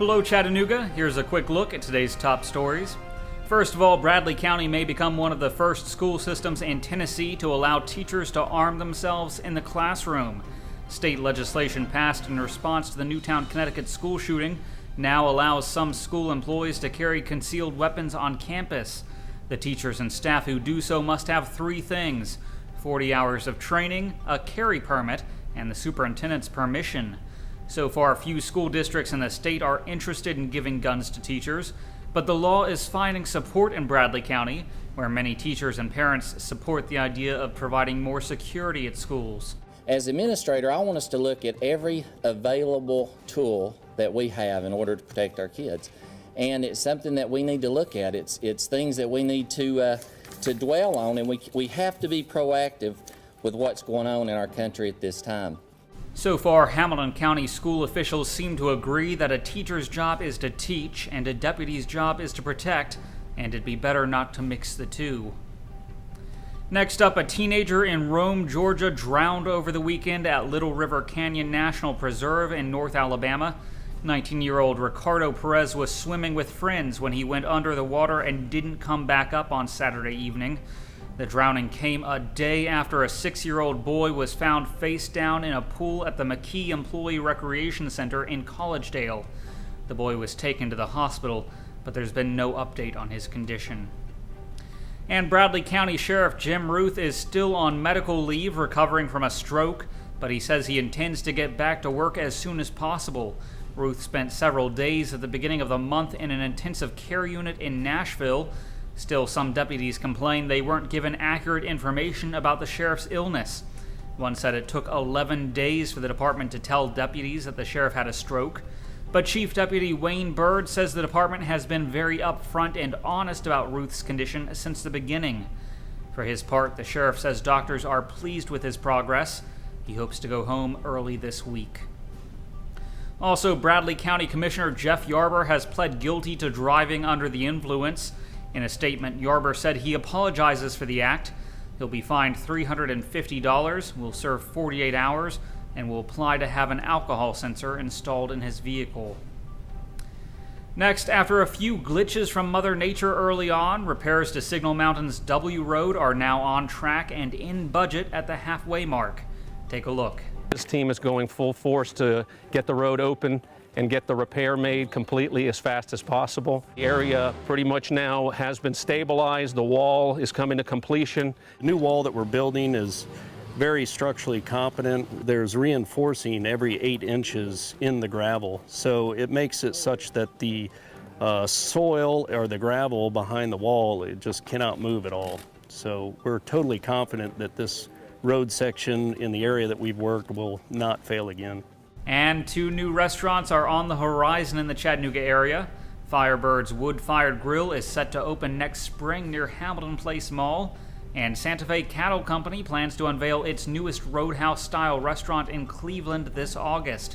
Hello Chattanooga, here's a quick look at today's top stories. First of all, Bradley County may become one of the first school systems in Tennessee to allow teachers to arm themselves in the classroom. State legislation passed in response to the Newtown, Connecticut school shooting now allows some school employees to carry concealed weapons on campus. The teachers and staff who do so must have three things: 40 hours of training, a carry permit, and the superintendent's permission. So far, few school districts in the state are interested in giving guns to teachers, but the law is finding support in Bradley County, where many teachers and parents support the idea of providing more security at schools. As administrator, I want us to look at every available tool that we have in order to protect our kids. And it's something that we need to look at. It's things that we need to dwell on, and we have to be proactive with what's going on in our country at this time. So far, Hamilton County school officials seem to agree that a teacher's job is to teach and a deputy's job is to protect, and it'd be better not to mix the two. Next up, a teenager in Rome, Georgia drowned over the weekend at Little River Canyon National Preserve in North Alabama. 19-year-old Ricardo Perez was swimming with friends when he went under the water and didn't come back up on Saturday evening. The drowning came a day after a 6-year-old boy was found face down in a pool at the McKee Employee Recreation Center in Collegedale. The boy was taken to the hospital, but there's been no update on his condition. And Bradley County Sheriff Jim Ruth is still on medical leave recovering from a stroke, but he says he intends to get back to work as soon as possible. Ruth spent several days at the beginning of the month in an intensive care unit in Nashville. Still, some deputies complained they weren't given accurate information about the sheriff's illness. One said it took 11 days for the department to tell deputies that the sheriff had a stroke. But Chief Deputy Wayne Bird says the department has been very upfront and honest about Ruth's condition since the beginning. For his part, the sheriff says doctors are pleased with his progress. He hopes to go home early this week. Also, Bradley County Commissioner Jeff Yarber has pled guilty to driving under the influence. In a statement, Yarber said he apologizes for the act. He'll be fined $350, will serve 48 hours, and will apply to have an alcohol sensor installed in his vehicle. Next, after a few glitches from Mother Nature early on, repairs to Signal Mountain's W Road are now on track and in budget at the halfway mark. Take a look. This team is going full force to get the road open and get the repair made completely as fast as possible. The area pretty much now has been stabilized. The wall is coming to completion. The new wall that we're building is very structurally competent. There's reinforcing every 8 inches in the gravel. So it makes it such that the soil or the gravel behind the wall, it just cannot move at all. So we're totally confident that this road section in the area that we've worked will not fail again. And 2 new restaurants are on the horizon in the Chattanooga area. Firebird's Wood-Fired Grill is set to open next spring near Hamilton Place Mall. And Santa Fe Cattle Company plans to unveil its newest Roadhouse-style restaurant in Cleveland this August.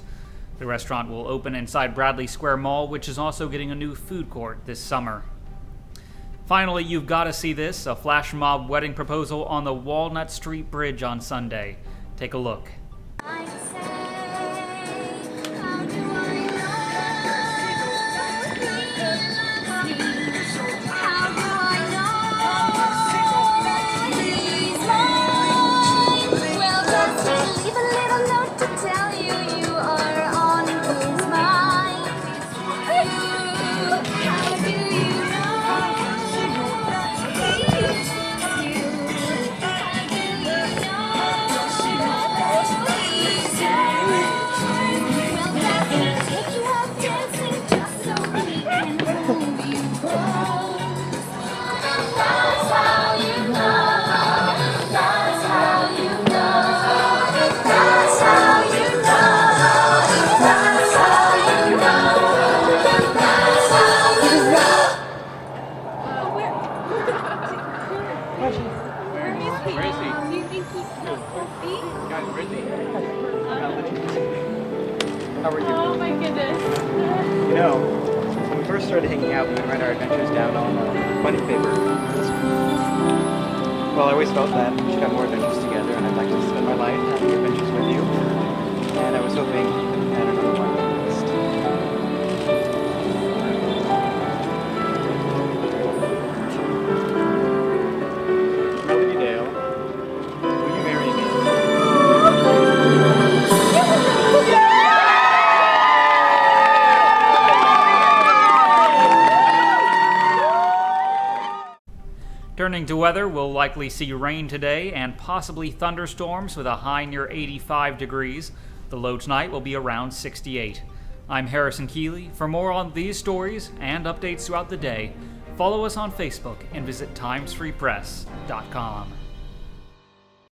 The restaurant will open inside Bradley Square Mall, which is also getting a new food court this summer. Finally, you've got to see this, a flash mob wedding proposal on the Walnut Street Bridge on Sunday. Take a look. How are you? Oh my goodness. You know, when we first started hanging out, we would write our adventures down on funny paper. Well, I always felt that we should have more adventures together, and I'd like to spend my life having adventures with you. And I was hoping you could add another one to the list. Turning to weather, we'll likely see rain today and possibly thunderstorms with a high near 85 degrees. The low tonight will be around 68. I'm Harrison Keeley. For more on these stories and updates throughout the day, follow us on Facebook and visit timesfreepress.com.